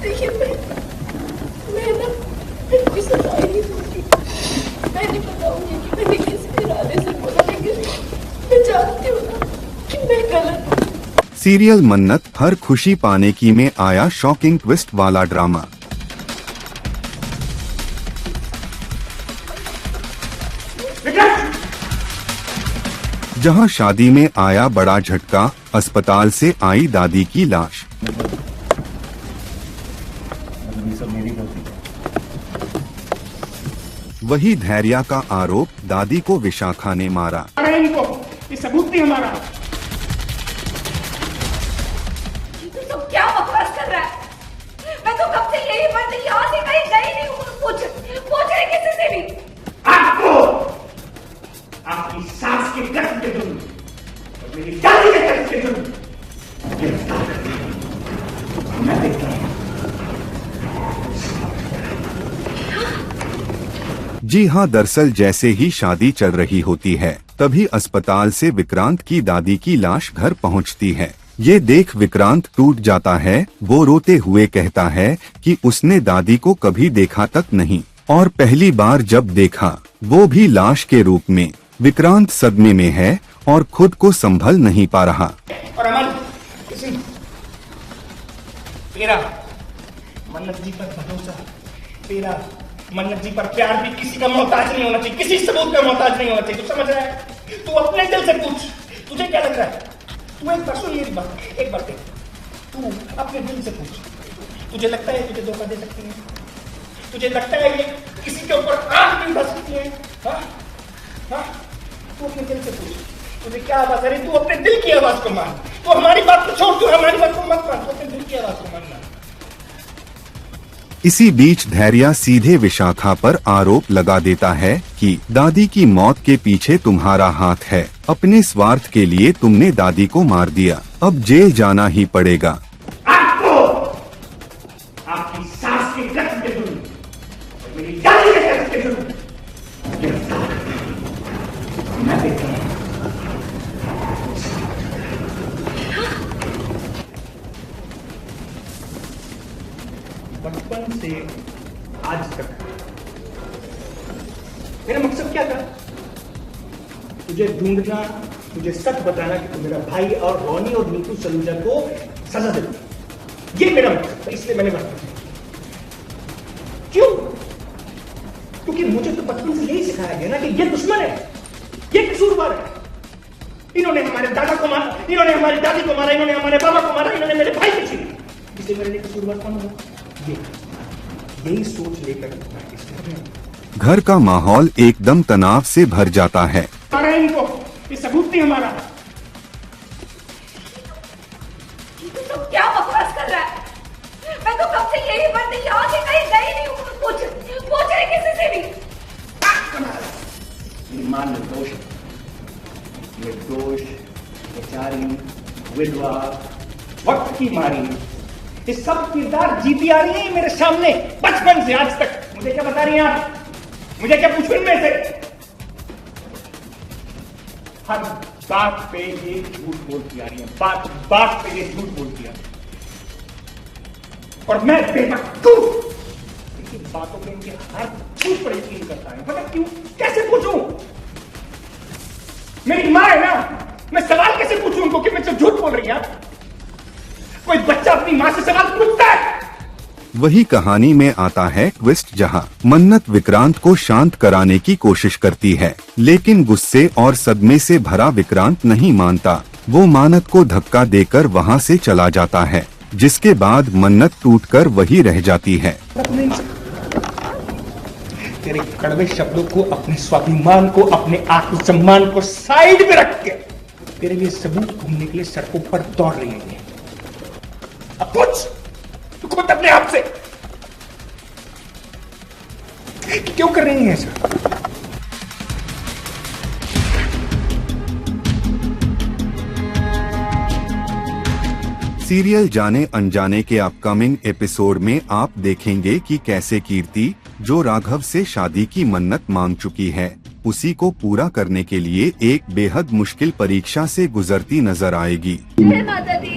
देखिए मैं ना मैं कोई सफाई नहीं दूंगी। मैं नहीं बताऊंगी कि मैंने किस इरादे से बोला, लेकिन मैं जानती हूँ ना कि मैं गलत हूँ। सीरियल मन्नत हर खुशी पाने की में आया शॉकिंग ट्विस्ट वाला ड्रामा। जहां शादी में आया बड़ा झटका, अस्पताल से आई दादी की लाश। वही धैर्य का आरोप, दादी को विशाखा ने मारा। इनको ये सबूत नहीं हमारा। तो क्या बकवास कर रहा है? मैं तो कब से यही बात यहाँ से कहीं गई नहीं हूँ। पूछ रहे किसी से भी। आपको आपकी सास के कसम के जुर्म और मेरी दादी के कसम के जुर्म गिरफ्तार कर दिया। मैं देखता हूँ। जी हाँ, दरअसल जैसे ही शादी चल रही होती है तभी अस्पताल से विक्रांत की दादी की लाश घर पहुंचती है। ये देख विक्रांत टूट जाता है। वो रोते हुए कहता है कि उसने दादी को कभी देखा तक नहीं और पहली बार जब देखा वो भी लाश के रूप में। विक्रांत सदमे में है और खुद को संभल नहीं पा रहा। और अमन, तेरा मन्नत जी पर भरोसा, तेरा मन्नत जी पर प्यार भी किसी का मोहताज नहीं होना चाहिए, किसी सबूत का मोहताज नहीं होना चाहिए। तू समझ रहा है? तू अपने दिल से पूछ, तुझे क्या लग रहा है? तू एक बार सुन मेरी बात, एक बार देख, तू अपने दिल से पूछ। तुझे लगता है तुझे धोखा दे सकती है? तुझे लगता है ये किसी के ऊपर आंख नहीं उठा सकती है? हाँ? हाँ? तू अपने दिल से पूछ, तुझे क्या आवाज आ रही? तू अपने दिल की आवाज को मान। तू हमारी बात को छोड़, तू हमारी बात को मत मान, तू अपने दिल की आवाज को मानना। इसी बीच धैर्य सीधे विशाखा पर आरोप लगा देता है कि दादी की मौत के पीछे तुम्हारा हाथ है। अपने स्वार्थ के लिए तुमने दादी को मार दिया, अब जेल जाना ही पड़ेगा। आपको आपकी सास के कसम के जुर्म और मेरी दादी के कसम के जुर्म गिरफ्तार कर दिया। मैं देखता हूँ। बचपन से आज तक मेरा मकसद क्या था? तुझे ढूंढना, तुझे सच बताना कि तू मेरा भाई और रोनी और नीतू सलूजा को सजा दे। ये मेरा मकसद था, इसलिए मैंने बताया। क्यों? क्योंकि मुझे तो बचपन से यही सिखाया गया ना कि ये दुश्मन है, ये कसूरवार है। इन्होंने हमारे दादा को मारा, इन्होंने हमारी दादी को मारा, इन्होंने हमारे बाबा को मारा, इन्होंने मेरे भाई को छीना। इसलिए मेरे लिए कसूरवार कौन होगा? यही सोच लेकर घर का माहौल एकदम तनाव से भर जाता है। इनको ये सबूत नहीं हमारा। तो क्या बकवास कर रहा है? मैं तो कब से यही बात यहाँ से कहीं गई नहीं हूँ। पूछ रहे किसी से भी। मेरी मां निर्दोष, निर्दोष, बेचारी, विधवा, वक्त की मारी, ये सब किरदार जीती आ रही है मेरे सामने बचपन से आज तक। मुझे क्या बता रही हैं आप? मुझे क्या पूछूं इनमें से? हर बात पे ये झूठ बोलती आ रही है, बात पे ये झूठ बोलती आ रही है। और मैं बेवकूफ लेकिन बातों पे इनके हर झूठ पर यकीन करता है। मतलब क्यों? कैसे पूछूं? मेरी मां है ना, मैं सवाल कैसे पूछूं उनको कि मुझसे झूठ बोल रही है? कोई बच्चा अपनी मां से सवाल पूछता है? वही कहानी में आता है ट्विस्ट, जहां मन्नत विक्रांत को शांत कराने की कोशिश करती है, लेकिन गुस्से और सदमे से भरा विक्रांत नहीं मानता। वो मानत को धक्का देकर वहां से चला जाता है, जिसके बाद मन्नत टूटकर वही रह जाती है। तेरे कड़वे शब्दों को, अपने स्वाभिमान को, अपने आत्मसम्मान को साइड में रख के तेरे लिए सबूत ढूंढने के लिए सड़कों पर दौड़ रही है। अब पूछ तू खुद अपने आप से क्यों कर रही है ऐसा? सीरियल जाने अनजाने के अपकमिंग एपिसोड में आप देखेंगे कि कैसे कीर्ति, जो राघव से शादी की मन्नत मांग चुकी है, उसी को पूरा करने के लिए एक बेहद मुश्किल परीक्षा से गुजरती नजर आएगी। जय माता दी।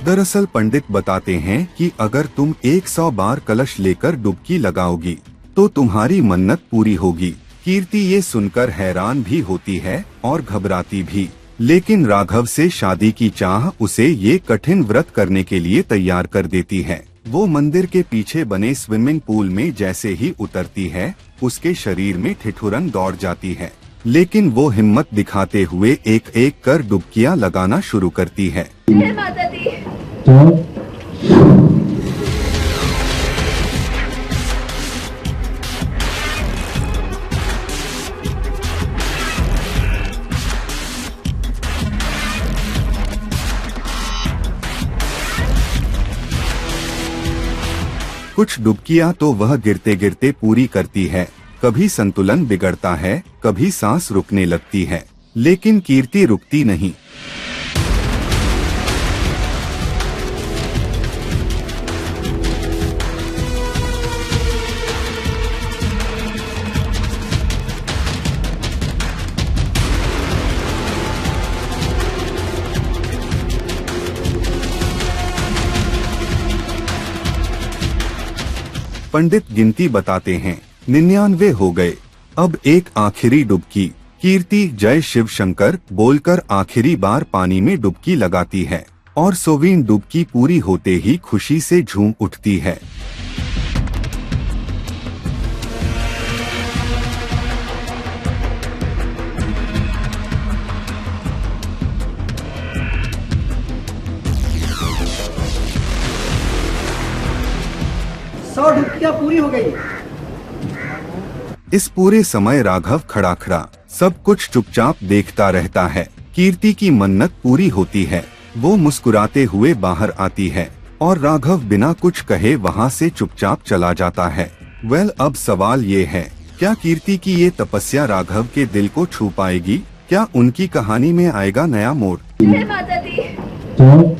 दरअसल पंडित बताते हैं कि अगर तुम 100 बार कलश लेकर डुबकी लगाओगी तो तुम्हारी मन्नत पूरी होगी। कीर्ति ये सुनकर हैरान भी होती है और घबराती भी, लेकिन राघव से शादी की चाह उसे ये कठिन व्रत करने के लिए तैयार कर देती है। वो मंदिर के पीछे बने स्विमिंग पूल में जैसे ही उतरती है, उसके शरीर में ठिठुरन दौड़ जाती है, लेकिन वो हिम्मत दिखाते हुए एक एक कर डुबकियां लगाना शुरू करती है। जय माता दी। कुछ डुबकियां तो वह गिरते गिरते पूरी करती है। कभी संतुलन बिगड़ता है, कभी सांस रुकने लगती है, लेकिन कीर्ति रुकती नहीं। पंडित गिनती बताते हैं, 99 हो गए। अब एक आखिरी डुबकी। कीर्ति जय शिव शंकर बोलकर आखिरी बार पानी में डुबकी लगाती है और 100वीं डुबकी पूरी होते ही खुशी से झूम उठती है। डुबकियां पूरी हो गई। इस पूरे समय राघव खड़ा खड़ा सब कुछ चुपचाप देखता रहता है। कीर्ति की मन्नत पूरी होती है, वो मुस्कुराते हुए बाहर आती है और राघव बिना कुछ कहे वहाँ से चुपचाप चला जाता है। अब सवाल ये है, क्या कीर्ति की ये तपस्या राघव के दिल को छू पाएगी? क्या उनकी कहानी में आएगा नया मोड़? जय माता दी।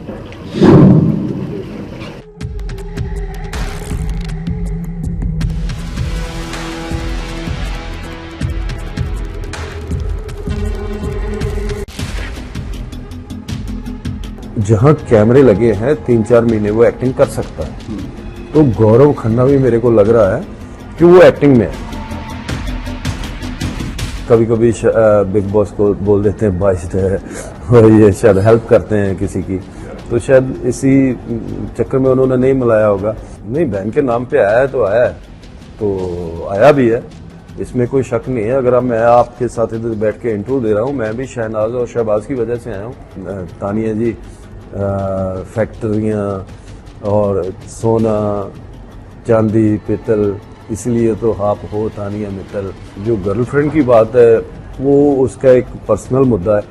जहाँ कैमरे लगे हैं 3-4 महीने वो एक्टिंग कर सकता है, तो गौरव खन्ना भी मेरे को लग रहा है कि वो एक्टिंग में है। कभी कभी बिग बॉस को बोल देते हैं बाइस्ड है और ये शायद हेल्प करते हैं किसी की, तो शायद इसी चक्कर में उन्होंने नहीं मिलाया होगा। नहीं, बहन के नाम पे आया है तो आया है, तो आया भी है, इसमें कोई शक नहीं है। अगर मैं आपके साथ इधर बैठ के इंटरव्यू दे रहा हूँ, मैं भी शहनाज और शहबाज की वजह से आया हूँ। तानिया जी फैक्ट्रियाँ और सोना चांदी पित्तल, इसलिए तो आप हो तानिया मित्तल। जो गर्लफ्रेंड की बात है वो उसका एक पर्सनल मुद्दा है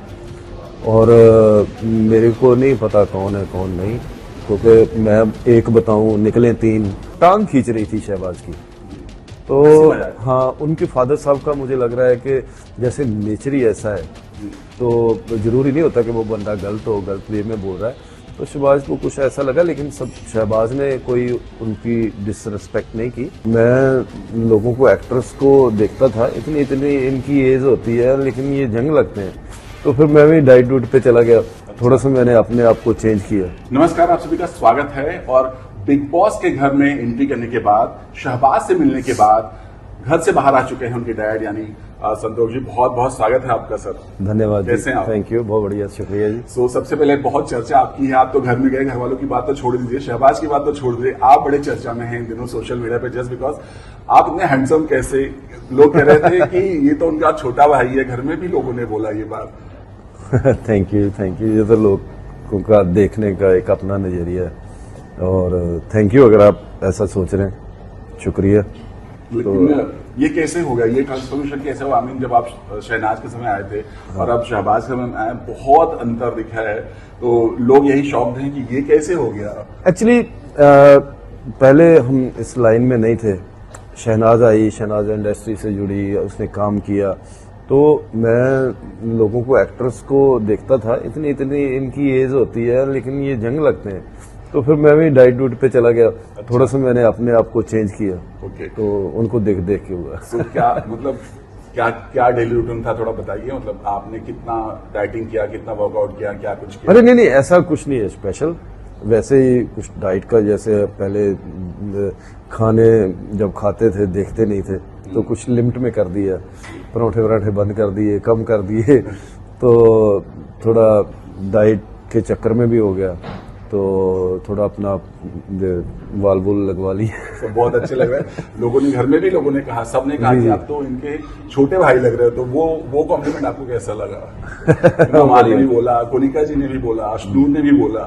और मेरे को नहीं पता कौन है कौन नहीं, क्योंकि मैं एक बताऊं, निकले 3 टांग खींच रही थी शहबाज की। तो हाँ, उनके फादर साहब का मुझे लग रहा है कि जैसे नेचर ही ऐसा है, तो जरूरी नहीं होता कि वो बंदा गलत हो, गलत वे में बोल रहा है। तो शहबाज को कुछ ऐसा लगा, लेकिन सब शहबाज ने कोई उनकी डिसरिस्पेक्ट नहीं की। मैं लोगों को, एक्टर्स को देखता था, इतनी इतनी इनकी एज होती है लेकिन ये जंग लगते हैं, तो फिर मैं भी डाइट डूट पे चला गया, थोड़ा सा मैंने अपने आप को चेंज किया। नमस्कार, आप सभी का स्वागत है। और बिग बॉस के घर में एंट्री करने के बाद, शहबाज से मिलने के बाद घर से बाहर आ चुके हैं उनके डैड यानी संतोष जी। बहुत बहुत स्वागत है आपका सर। धन्यवाद। कैसे हैं आप? थैंक यू, बहुत बढ़िया, शुक्रिया जी। सबसे पहले बहुत चर्चा आपकी है, आप तो घर में गए, घर वालों की बात तो छोड़ दीजिए, शहबाज की बात तो छोड़ दीजिए, आप बड़े चर्चा में हैं इन दिनों सोशल मीडिया पे, जस्ट बिकॉज आप इतने हैंडसम कैसे। लोग कह रहे थे कि ये तो उनका छोटा भाई है, घर में भी लोगों ने बोला ये बात। Thank you, thank you. ये तो लोगों का देखने का एक अपना नजरिया है और थैंक यू अगर आप ऐसा सोच रहे हैं, शुक्रिया। लेकिन ये कैसे हो गया, ये ट्रांसफॉर्मेशन कैसे हुआ? आमीन, जब आप शहनाज के समय आए थे और अब शहबाज के समय आए, बहुत अंतर दिखा है, तो लोग यही शॉक्ड हैं कि ये कैसे हो गया। एक्चुअली पहले हम इस लाइन में नहीं थे। शहनाज आई, शहनाज इंडस्ट्री से जुड़ी, उसने काम किया, तो मैं लोगों को, एक्टर्स को देखता था, इतनी इतनी इनकी एज होती है लेकिन ये जंग लगते हैं, तो फिर मैं भी डाइट डूट पे चला गया। थोड़ा सा मैंने अपने आप को चेंज किया। ओके। तो उनको देख देख के हुआ। तो क्या मतलब क्या डेली रूटीन था, थोड़ा बताइए। मतलब आपने कितना डाइटिंग किया, कितना वर्कआउट किया, क्या कुछ किया? अरे नहीं, ऐसा कुछ नहीं है स्पेशल। वैसे ही कुछ डाइट का, जैसे पहले खाने जब खाते थे देखते नहीं थे तो कुछ लिमिट में कर दिया, पराठे वराठे बंद कर दिए, कम कर दिए, तो थोड़ा डाइट के चक्कर में भी हो गया, तो थोड़ा अपना वाल वूल लगवा ली। तो बहुत अच्छे लग रहे हैं। लोगों ने, घर में भी लोगों ने कहा, सबने कहा कि आप तो इनके छोटे भाई लग रहे हो, तो वो कॉम्प्लीमेंट आपको कैसा लगा? हमारे ने भी बोला, कोनिका जी ने भी बोला, अशनूर ने भी बोला,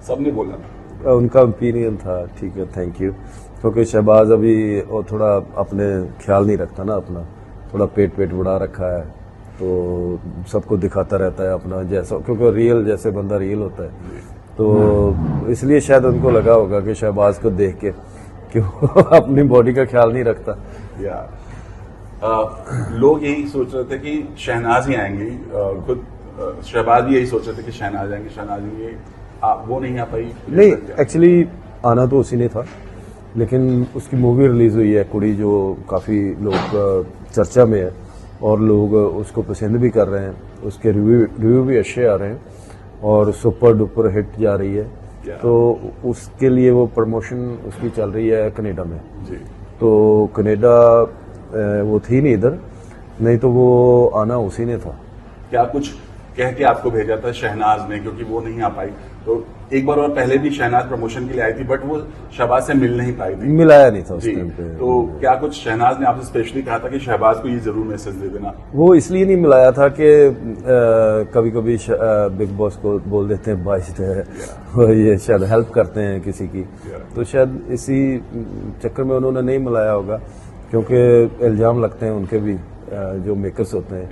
सबने बोला। उनका ओपिनियन था, ठीक है, थैंक यू। क्योंकि शहबाज अभी वो थोड़ा अपने ख्याल नहीं रखता ना, अपना थोड़ा पेट बढ़ा रखा है, तो सबको दिखाता रहता है अपना जैसा, क्योंकि रियल जैसे बंदा रियल होता है, तो इसलिए शायद उनको लगा होगा कि शहबाज को देख के कि वो अपनी बॉडी का ख्याल नहीं रखता। या लोग यही सोच रहे थे कि शहनाज ही आएंगी, खुद शहबाज भी यही सोच रहे थे कि शहनाज आएंगे, शहनाज आएंगे, वो नहीं आ पाई। नहीं, एक्चुअली आना तो उसी ने था, लेकिन उसकी मूवी रिलीज हुई है कुड़ी, जो काफ़ी लोग चर्चा में है और लोग उसको पसंद भी कर रहे हैं, उसके रिव्यू भी अच्छे आ रहे हैं और सुपर डुपर हिट जा रही है। तो उसके लिए वो प्रमोशन उसकी चल रही है कनाडा में जी। तो कनाडा वो थी नहीं इधर, नहीं तो वो आना उसी ने था। क्या कुछ कह के आपको भेजा था शहनाज ने, क्योंकि वो नहीं आ पाई? तो एक बार और पहले भी शहनाज प्रमोशन के लिए आई थी, बट वो शहबाज से मिल नहीं पाई थी, मिलाया नहीं था उस जी। टाइम पे। तो क्या कुछ शहनाज ने आपसे स्पेशली कहा था कि शहबाज को ये जरूर मैसेज दे देना? वो इसलिए नहीं मिलाया था कि कभी कभी बिग बॉस को बोल देते हैं बाइस्ड है, ये शायद हेल्प करते हैं किसी की, तो शायद इसी चक्कर में उन्होंने नहीं मिलाया होगा, क्योंकि इल्जाम लगते हैं उनके भी, जो मेकर्स होते हैं।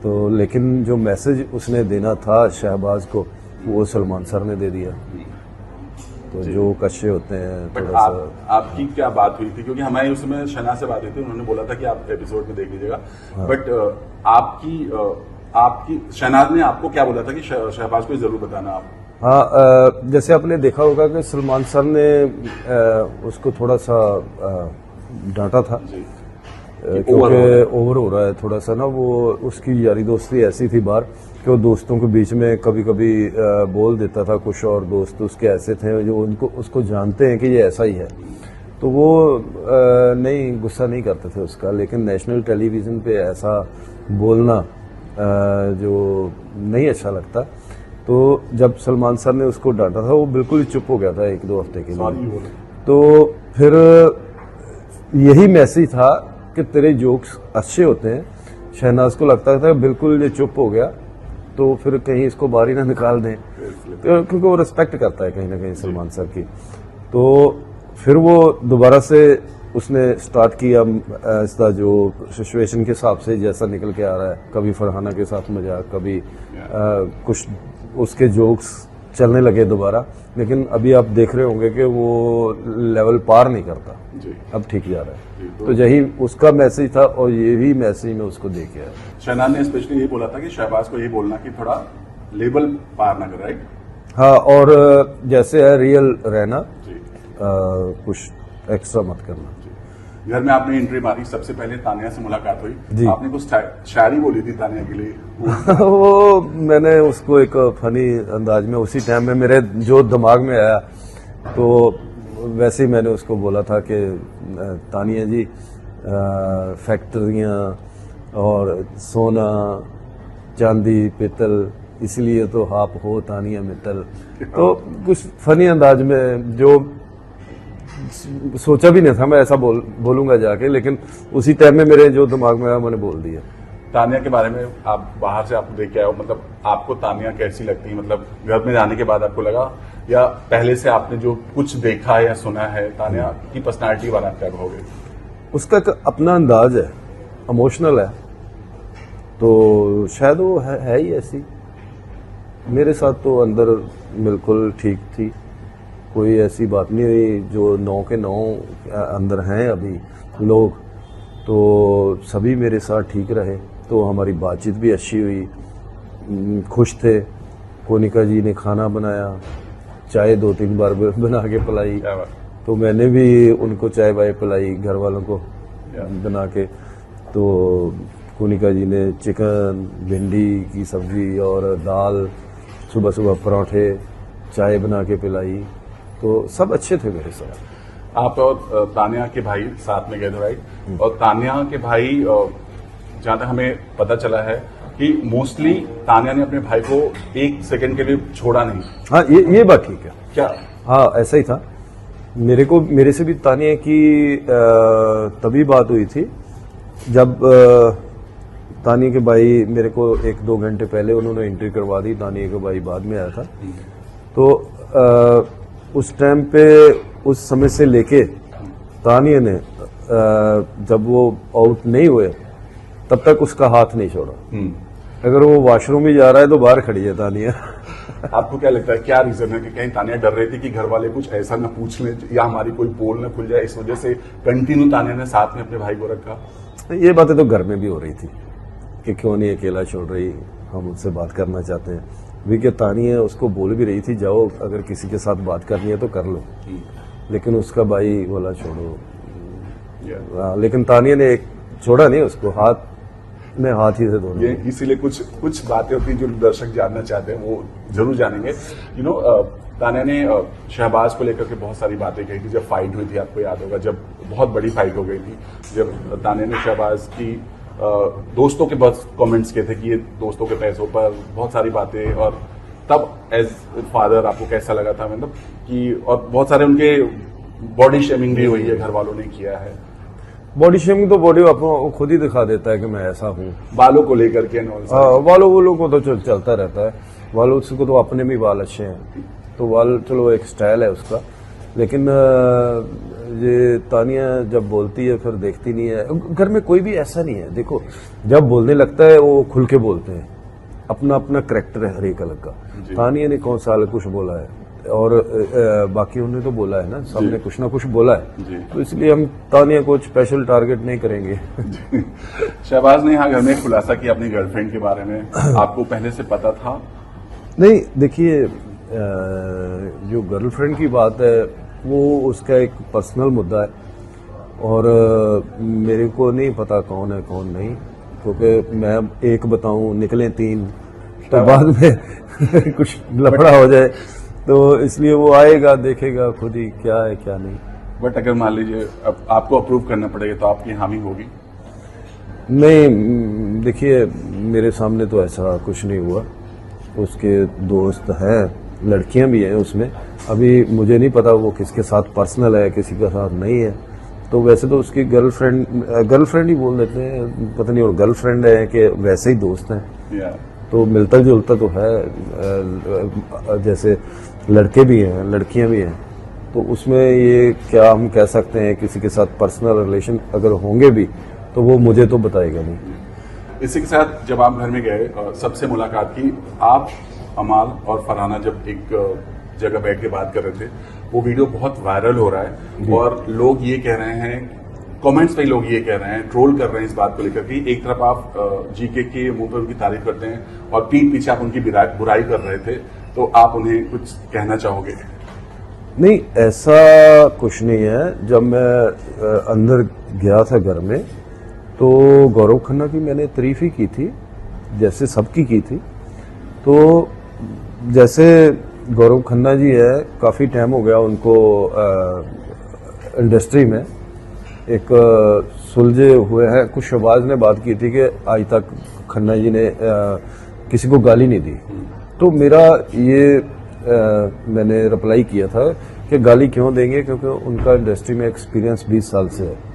तो लेकिन जो मैसेज उसने देना था शहबाज को, वो सलमान सर ने दे दिया। तो जो कच्चे होते हैं बट थोड़ा सा। आपकी क्या बात हुई थी? क्योंकि हमारे उसमें शहनाज से बात हुई थी, उन्होंने बोला था कि आप एपिसोड में देख लीजिएगा, बट आपकी शहनाज ने आपको क्या बोला था कि शहबाज को जरूर बताना आप? हाँ, जैसे आपने देखा होगा कि सलमान सर ने उसको थोड़ा सा डांटा था, क्योंकि ओवर हो रहा है थोड़ा सा ना, वो उसकी यारी दोस्ती ऐसी थी बाहर कि वो दोस्तों के बीच में कभी कभी बोल देता था कुछ, और दोस्त उसके ऐसे थे जो उसको जानते हैं कि ये ऐसा ही है, तो वो नहीं, गुस्सा नहीं करते थे उसका। लेकिन नेशनल टेलीविज़न पे ऐसा बोलना जो नहीं अच्छा लगता, तो जब सलमान सर ने उसको डांटा था, वो बिल्कुल ही चुप हो गया था 1-2 हफ्ते के लिए। तो फिर यही मैसेज था कि तेरे जोक्स अच्छे होते हैं। शहनाज को लगता था बिल्कुल ये चुप हो गया तो फिर कहीं इसको बाहर ही ना निकाल दें, क्योंकि वो रिस्पेक्ट करता है कहीं ना कहीं सलमान सर की। तो फिर वो दोबारा से उसने स्टार्ट किया इसका, जो सिचुएशन के हिसाब से जैसा निकल के आ रहा है, कभी फरहाना के साथ मजाक, कभी कुछ उसके जोक्स चलने लगे दोबारा। लेकिन अभी आप देख रहे होंगे कि वो लेवल पार नहीं करता जी। अब ठीक जा रहा है। तो यही उसका मैसेज था और यही मैसेज मैं उसको दे के आया। शहनाज ने स्पेशली यही बोला था कि शहबाज को यही बोलना कि थोड़ा लेवल पार ना कर, राइट? हाँ, और जैसे है रियल रहना, जी। कुछ एक्स्ट्रा मत करना। घर में आपने एंट्री मारी, सबसे पहले तानिया से मुलाकात जी। हुई, आपने कुछ शायरी बोली थी तानिया के लिए, वो मैंने उसको एक फनी अंदाज में उसी टाइम में मेरे जो दिमाग में आया, तो वैसे ही मैंने उसको बोला था कि तानिया जी, फैक्ट्रियाँ और सोना चांदी पीतल, इसलिए तो आप हो तानिया मित्तल। तो कुछ फनी अंदाज में, जो सोचा भी नहीं था मैं ऐसा बोलूंगा जाके, लेकिन उसी टाइम में मेरे जो दिमाग में आया मैंने बोल दिया। तानिया के बारे में आप बाहर से आपको देख के आए हो, मतलब आपको तानिया कैसी लगती है? मतलब घर में जाने के बाद आपको लगा, या पहले से आपने जो कुछ देखा या सुना है तानिया की पर्सनालिटी वाला, क्या कहोगे? उसका एक अपना अंदाज है, इमोशनल है, तो शायद वो है ही ऐसी। मेरे साथ तो अंदर बिल्कुल ठीक थी, कोई ऐसी बात नहीं हुई। जो 9 के 9 अंदर हैं अभी लोग, तो सभी मेरे साथ ठीक रहे, तो हमारी बातचीत भी अच्छी हुई, खुश थे। कोनिका जी ने खाना बनाया, चाय 2-3 बार बना के पिलाई, तो मैंने भी उनको चाय वाय पिलाई घर वालों को बना के। तो कोनिका जी ने चिकन, भिंडी की सब्जी और दाल, सुबह सुबह पराठे, चाय बना के पिलाई, तो सब अच्छे थे मेरे साथ। आप और तान्या के भाई साथ में गए थे, राइट? और तान्या के भाई, जहां तक हमें पता चला है कि मोस्टली तान्या ने अपने भाई को एक सेकंड के लिए छोड़ा नहीं। हाँ, ये बात ठीक है। क्या? हाँ, ऐसा ही था। मेरे से भी तान्या की तभी बात हुई थी जब तान्या के भाई मेरे को 1-2 घंटे पहले उन्होंने एंट्री करवा दी। तान्या का भाई बाद में आया था। तो उस टाइम पे, उस समय से लेके तान्या ने जब वो आउट नहीं हुए तब तक उसका हाथ नहीं छोड़ा। अगर वो वॉशरूम भी जा रहा है तो बाहर खड़ी है तान्या। आपको क्या लगता है, क्या रीजन है कि कहीं तान्या डर रही थी कि घर वाले कुछ ऐसा न पूछ लें या हमारी कोई पोल न खुल जाए, इस वजह से कंटिन्यू तान्या ने साथ में अपने भाई को रखा? ये बातें तो घर में भी हो रही थी कि क्यों नहीं अकेला छोड़ रही, हम उससे बात करना चाहते हैं। वी तान्या उसको बोल भी रही थी, जाओ अगर किसी के साथ बात करनी है तो कर लो, लेकिन उसका भाई बोला छोड़ो। लेकिन तान्या ने एक छोड़ा नहीं उसको, हाथ में हाथ ही से दोनों। ये इसीलिए कुछ बातें होती हैं जो दर्शक जानना चाहते हैं, वो जरूर जानेंगे। तान्या ने शहबाज को लेकर के बहुत सारी बातें कही थी जब फाइट हुई थी, आपको याद होगा, जब बहुत बड़ी फाइट हो गई थी, जब तान्या ने शहबाज की दोस्तों के बहुत कमेंट्स किए थे कि ये दोस्तों के पैसों पर, बहुत सारी बातें। और तब एज फादर आपको कैसा लगा था, मतलब कि, और बहुत सारे उनके बॉडी शेमिंग भी हुई है, घर वालों ने किया है। बॉडी शेमिंग तो बॉडी अपना खुद ही दिखा देता है कि मैं ऐसा हूँ। बालों को लेकर के वालों को तो चलता रहता है। वालों को तो अपने भी बाल अच्छे हैं, तो वाल चलो एक स्टाइल है उसका। लेकिन ये तान्या जब बोलती है फिर देखती नहीं है। घर में कोई भी ऐसा नहीं है, देखो जब बोलने लगता है वो खुल के बोलते हैं, अपना अपना करैक्टर है हर एक अलग का। तान्या ने कौन सा कुछ बोला है, और बाकी उन्होंने तो बोला है ना, सबने कुछ ना कुछ बोला है, तो इसलिए हम तान्या को स्पेशल टारगेट नहीं करेंगे। शहबाज ने यहाँ घर में खुलासा किया अपनी गर्लफ्रेंड के बारे में, आपको पहले से पता था? नहीं, देखिए जो गर्लफ्रेंड की बात है वो उसका एक पर्सनल मुद्दा है, और मेरे को नहीं पता कौन है कौन नहीं, क्योंकि मैं एक बताऊं निकले 3, तो बाद में कुछ लफड़ा हो जाए, तो इसलिए वो आएगा देखेगा खुद ही क्या है क्या नहीं। बट अगर मान लीजिए अब आपको अप्रूव करना पड़ेगा तो आपकी हामी होगी? नहीं, देखिए मेरे सामने तो ऐसा कुछ नहीं हुआ। उसके दोस्त हैं, लड़कियां भी हैं उसमें, अभी मुझे नहीं पता वो किसके साथ पर्सनल है, किसी के साथ नहीं है। तो वैसे तो उसकी गर्लफ्रेंड ही बोल देते हैं, पता नहीं और गर्लफ्रेंड है कि वैसे ही दोस्त हैं। तो मिलता जुलता तो है, जैसे लड़के भी हैं लड़कियां भी हैं, तो उसमें ये क्या हम कह सकते हैं किसी के साथ पर्सनल रिलेशन अगर होंगे भी तो वो मुझे तो बताएगा नहीं। इसी के साथ जब आप घर में गए सबसे मुलाकात की, आप, अमाल और फरहाना जब एक जगह बैठ के बात कर रहे थे, वो वीडियो बहुत वायरल हो रहा है और लोग ये कह रहे हैं, कमेंट्स पे लोग ये कह रहे हैं, ट्रोल कर रहे हैं इस बात को लेकर कि एक तरफ आप जीके के मुंह पर उनकी तारीफ करते हैं और पीठ पीछे आप उनकी बुराई कर रहे थे, तो आप उन्हें कुछ कहना चाहोगे? नहीं, ऐसा कुछ नहीं है। जब मैं अंदर गया था घर में तो गौरव खन्ना की मैंने तारीफ ही की थी, जैसे सबकी की थी। तो जैसे गौरव खन्ना जी है, काफ़ी टाइम हो गया उनको इंडस्ट्री में, एक सुलझे हुए हैं। कुछ शहबाज ने बात की थी कि आज तक खन्ना जी ने किसी को गाली नहीं दी, तो मेरा ये मैंने रिप्लाई किया था कि गाली क्यों देंगे, क्योंकि उनका इंडस्ट्री में एक्सपीरियंस 20 साल से है।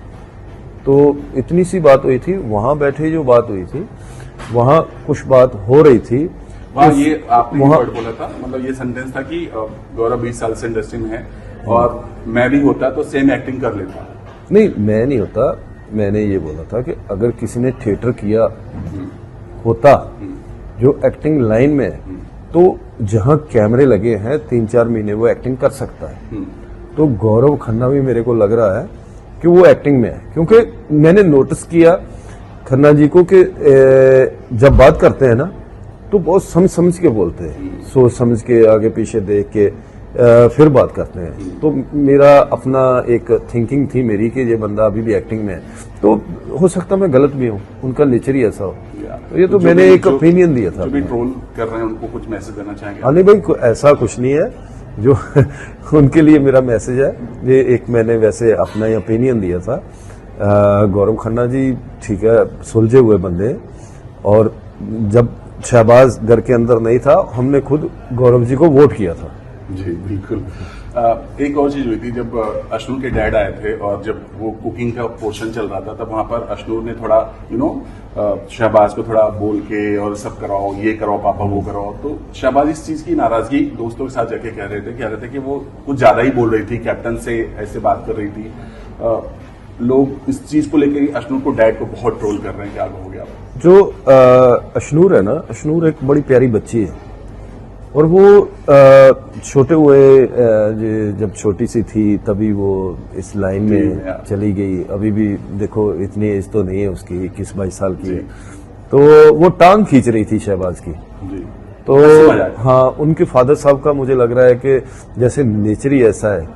तो इतनी सी बात हुई थी, वहां बैठे जो बात हुई थी वहां कुछ बात हो रही थी। वहाँ ये आपने वर्ड बोला था, मतलब ये सेंटेंस था कि गौरव 20 साल से इंडस्ट्री में है और मैं भी होता तो सेम एक्टिंग कर लेता। नहीं, मैं नहीं होता, मैंने ये बोला था कि अगर किसी ने थिएटर किया होता जो एक्टिंग लाइन में है, तो जहां कैमरे लगे हैं 3-4 महीने वो एक्टिंग कर सकता है। तो गौरव खन्ना भी मेरे को लग रहा है कि वो एक्टिंग में है, क्योंकि मैंने नोटिस किया खन्ना जी को कि जब बात करते हैं ना तो बहुत समझ के बोलते हैं, सोच समझ के, आगे पीछे देख के फिर बात करते हैं। तो मेरा अपना एक थिंकिंग थी मेरी कि ये बंदा अभी भी एक्टिंग में है, तो हो सकता मैं गलत भी हूँ, उनका नेचर ही ऐसा हो। तो ये तो मैंने एक ओपिनियन दिया था। जो भी ट्रोल कर रहे हैं उनको कुछ मैसेज देना चाहेंगे? अली भाई ऐसा कुछ नहीं है जो उनके लिए मेरा मैसेज है, ये एक मैंने वैसे अपना ही ओपिनियन दिया था। गौरव खन्ना जी ठीक है, सुलझे हुए बंदे, और जब शहबाज घर के अंदर नहीं था हमने खुद गौरव जी को वोट किया था। जी बिल्कुल। एक और चीज हुई थी, जब अशनूर के डैड आए थे और जब वो कुकिंग का पोर्शन चल रहा था, तब वहां पर अशनूर ने थोड़ा शहबाज को थोड़ा बोल के और सब कराओ, ये कराओ पापा, वो कराओ। तो शहबाज इस चीज की नाराजगी दोस्तों के साथ जाके कह रहे थे कि वो कुछ ज्यादा ही बोल रही थी, कैप्टन से ऐसे बात कर रही थी। लोग इस चीज को लेकर अशनूर को, डैड को बहुत ट्रोल कर रहे हैं, क्या हो गया? जो अशनूर है ना, अशनूर एक बड़ी प्यारी बच्ची है, और वो छोटे हुए जब छोटी सी थी तभी वो इस लाइन में चली गई। अभी भी देखो इतनी एज तो नहीं है उसकी, 21-22 साल की है, तो वो टांग खींच रही थी शहबाज की। जी। तो हाँ, उनके फादर साहब का मुझे लग रहा है कि जैसे नेचर ही ऐसा है,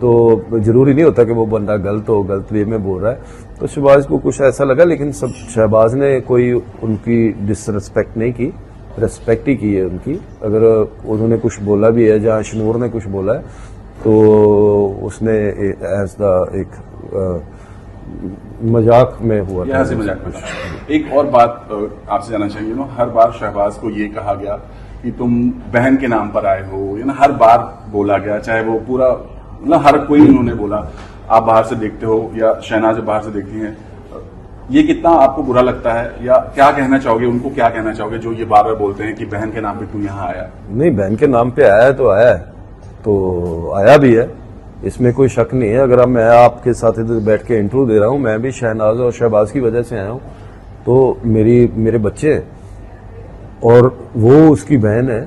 तो जरूरी नहीं होता कि वो बंदा गलत हो, गलत वे में बोल रहा है। तो शहबाज को कुछ ऐसा लगा, लेकिन सब शहबाज ने कोई उनकी डिसरिस्पेक्ट नहीं की, रेस्पेक्ट ही की है उनकी। अगर उन्होंने कुछ बोला भी है, जहाँ अशनूर ने कुछ बोला है, तो उसने एज द एक मजाक में हुआ था। मजाक में। एक और बात आपसे जानना चाहिए, हर बार शहबाज को ये कहा गया कि तुम बहन के नाम पर आए हो, हर बार बोला गया, चाहे वो पूरा हर कोई उन्होंने बोला। आप बाहर से देखते हो या शहनाज बाहर से देखती हैं, ये कितना आपको बुरा लगता है, या क्या कहना चाहोगे उनको, क्या कहना चाहोगे जो ये बार बार बोलते हैं कि बहन के नाम पे तू यहाँ आया? नहीं, बहन के नाम पे आया है तो आया है, तो आया भी है, इसमें कोई शक नहीं है। अगर मैं आपके साथ इधर बैठ के इंटरव्यू दे रहा हूँ, मैं भी शहनाज और शहबाज की वजह से आया हूँ, तो मेरे बच्चे हैं और वो उसकी बहन है,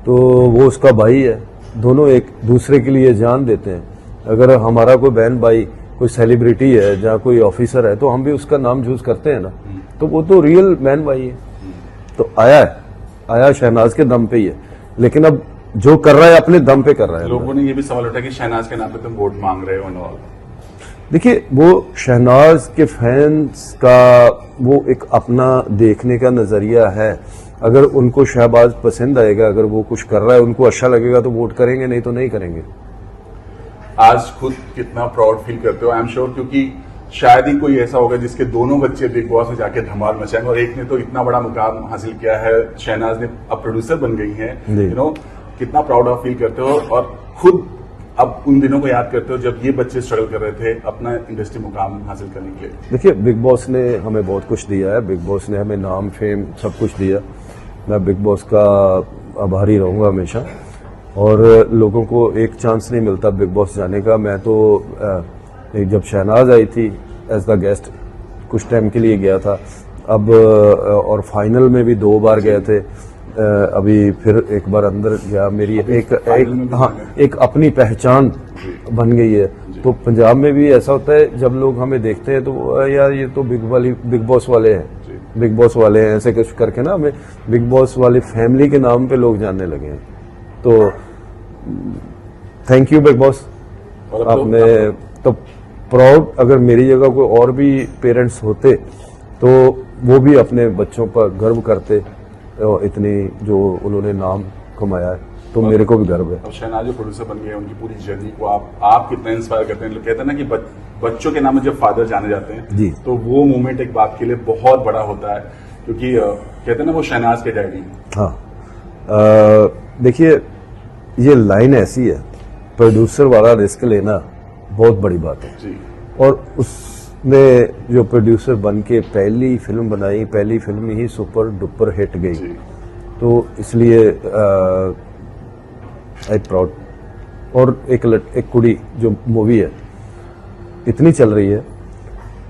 तो वो उसका भाई है, दोनों एक दूसरे के लिए जान देते हैं। अगर हमारा कोई बहन भाई कोई सेलिब्रिटी है, जहाँ कोई ऑफिसर है, तो हम भी उसका नाम यूज करते हैं ना, तो वो तो रियल बहन भाई है। तो आया शहनाज के दम पे ही है, लेकिन अब जो कर रहा है अपने दम पे कर रहा है। लोगों ने ये भी सवाल उठाया कि शहनाज के नाम पे तुम वोट मांग रहे हो। देखिए, वो शहनाज के फैंस का वो एक अपना देखने का नजरिया है। अगर उनको शहबाज पसंद आएगा, अगर वो कुछ कर रहा है उनको अच्छा लगेगा तो वोट करेंगे, नहीं तो नहीं करेंगे। आज खुद कितना प्राउड फील करते हो? आई एम श्योर, क्योंकि शायद ही कोई ऐसा होगा जिसके दोनों बच्चे बिग बॉस में जाके धमाल मचाएंगे, और एक ने तो इतना बड़ा मुकाम हासिल किया है, शहनाज ने अब प्रोड्यूसर बन गई है। कितना प्राउड आप फील करते हो, और खुद अब उन दिनों को याद करते हो जब ये बच्चे स्ट्रगल कर रहे थे अपना इंडस्ट्री मुकाम हासिल करने के लिए? देखिए, बिग बॉस ने हमें बहुत कुछ दिया है, बिग बॉस ने हमें नाम, फेम, सब कुछ दिया। मैं बिग बॉस का आभारी रहूंगा हमेशा, और लोगों को एक चांस नहीं मिलता बिग बॉस जाने का। मैं तो जब शहनाज आई थी एज द गेस्ट, कुछ टाइम के लिए गया था, अब और फाइनल में भी 2 बार गए थे, अभी फिर एक बार अंदर गया। मेरी एक अपनी पहचान बन गई है। तो पंजाब में भी ऐसा होता है, जब लोग हमें देखते हैं तो यार ये तो बिग बॉस वाले हैं, बिग बॉस वाले हैं, ऐसे कुछ करके ना हमें बिग बॉस वाली फैमिली के नाम पे लोग जानने लगे हैं। तो थैंक यू बिग बॉस, आपने तो प्राउड। अगर मेरी जगह कोई और भी पेरेंट्स होते तो वो भी अपने बच्चों पर गर्व करते, इतनी जो उन्होंने नाम कमाया है, तो मेरे को भी गर्व है। अब शहनाज जो प्रोड्यूसर बन गए, उनकी पूरी जर्नी को आप कितना इंस्पायर करते हैं? कहते हैं ना कि बच्चों के नाम में जब फादर जाने जाते हैं जी, तो वो मोमेंट एक बाप के लिए बहुत बड़ा होता है, क्योंकि कहते हैं ना वो शहनाज के डैडी। हाँ, देखिए ये लाइन ऐसी है, प्रोड्यूसर वाला रिस्क लेना बहुत बड़ी बात है जी। और उसने जो प्रोड्यूसर बन के पहली फिल्म बनाई, पहली फिल्म ही सुपर डुपर हिट गई, तो इसलिए आई प्राउड। और एक कुड़ी जो मूवी है इतनी चल रही है,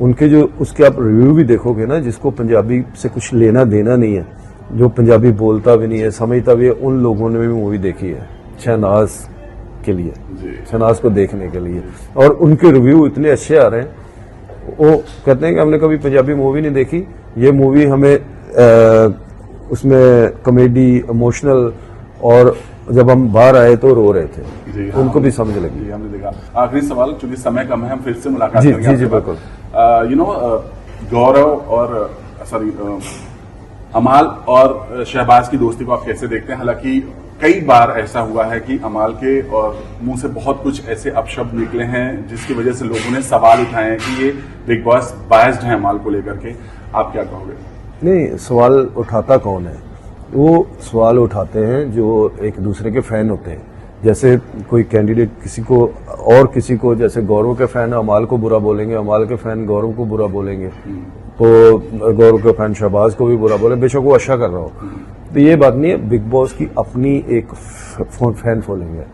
उनके जो उसके आप रिव्यू भी देखोगे ना, जिसको पंजाबी से कुछ लेना देना नहीं है, जो पंजाबी बोलता भी नहीं है, समझता भी है, उन लोगों ने भी मूवी देखी है शहनाज के लिए, शहनाज को देखने के लिए, और उनके रिव्यू इतने अच्छे आ रहे हैं। वो कहते हैं कि हमने कभी पंजाबी मूवी नहीं देखी, ये मूवी हमें उसमें कॉमेडी, इमोशनल और जब हम बाहर आए तो रो रहे थे। जी, हाँ, उनको भी समझ लगी। जी, हमने देखा। आखिरी सवाल, चूंकि समय कम है, हम फिर से मुलाकात जी, करेंगे जी, आपके जी, बाद। बिल्कुल। यू नो, गौरव और अमाल और शहबाज की दोस्ती को आप कैसे देखते हैं? हालांकि कई बार ऐसा हुआ है कि अमाल के और मुंह से बहुत कुछ ऐसे अपशब्द निकले हैं जिसकी वजह से लोगों ने सवाल उठाए हैं कि ये बिग बॉस बायस्ड है अमाल को लेकर के। आप क्या कहोगे? नहीं, सवाल उठाता कौन है? वो सवाल उठाते हैं जो एक दूसरे के फैन होते हैं। जैसे कोई कैंडिडेट किसी को जैसे गौरव के फैन अमाल को बुरा बोलेंगे, अमाल के फैन गौरव को बुरा बोलेंगे, तो गौरव के फैन शहबाज को भी बुरा बोले, बेशक वो अच्छा कर रहा हो। तो ये बात नहीं है, बिग बॉस की अपनी एक फैन फॉलोइंग है।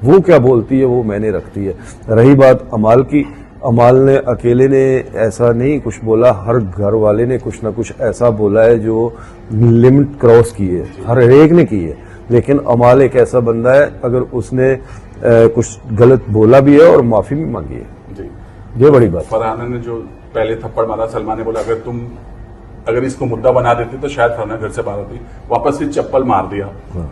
वो क्या बोलती है वो मैंने रखती है। रही बात अमाल की, अमाल ने अकेले ने ऐसा नहीं कुछ बोला, हर घर वाले ने कुछ ना कुछ ऐसा बोला है जो लिमिट क्रॉस की है, हर एक ने की है। लेकिन अमाल एक ऐसा बंदा है, अगर उसने कुछ गलत बोला भी है और माफी भी मांगी है, जी, ये बड़ी बात। फरहाना ने जो पहले थप्पड़ मारा, सलमान ने बोला अगर इसको मुद्दा बना देते तो शायद फरहाना घर से बाहर होती, वापस से चप्पल मार दिया।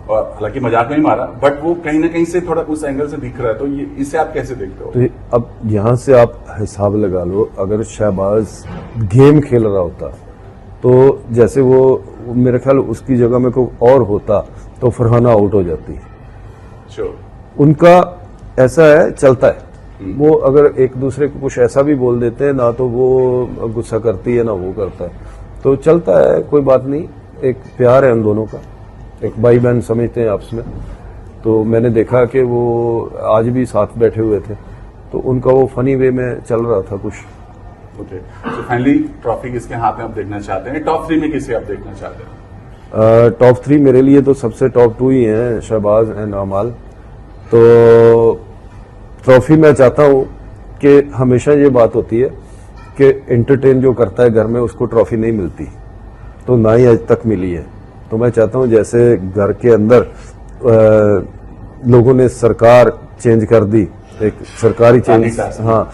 और हालांकि मजाक में ही मारा, बट वो कहीं ना कहीं से थोड़ा उस एंगल से दिख रहा है। तो ये इसे आप कैसे देखते हो? तो अब यहाँ से आप हिसाब लगा लो, अगर शहबाज गेम खेल रहा होता तो जैसे वो मेरे ख्याल उसकी जगह में कोई और होता तो फरहाना आउट हो जाती। श्योर। उनका ऐसा है, चलता है। वो अगर एक दूसरे को कुछ ऐसा भी बोल देते हैं ना, तो वो गुस्सा करती है ना वो करता है, तो चलता है, कोई बात नहीं। एक प्यार है उन दोनों का, एक भाई बहन समझते हैं आपस में। तो मैंने देखा कि वो आज भी साथ बैठे हुए थे, तो उनका वो फनी वे में चल रहा था कुछ। ओके, तो फाइनली ट्रॉफी किसके हाथ में आप देखना चाहते हैं? टॉप 3 में किसे आप देखना चाहते हैं? टॉप 3 मेरे लिए तो सबसे टॉप 2 ही हैं, शहबाज एंड अमाल। तो ट्रॉफी मैं चाहता हूं कि हमेशा ये बात होती है कि एंटरटेन जो करता है घर में उसको ट्रॉफी नहीं मिलती, तो ना ही आज तक मिली है। तो मैं चाहता हूं जैसे घर के अंदर लोगों ने सरकार चेंज कर दी, एक सरकारी चेंज, हाँ,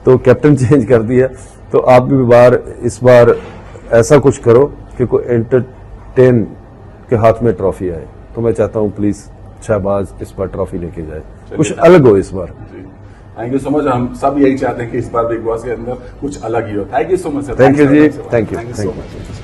तो कैप्टन चेंज कर दिया, तो आप भी इस बार ऐसा कुछ करो कि कोई एंटरटेन के हाथ में ट्रॉफी आए। तो मैं चाहता हूं प्लीज शहबाज इस बार ट्रॉफी लेके जाए, कुछ अलग हो इस बार। Thank you so much. हम सब यही चाहते हैं कि इस बार बिग बॉस के अंदर कुछ अलग ही हो। Thank you so much. Thank you जी, थैंक यू, सो मच।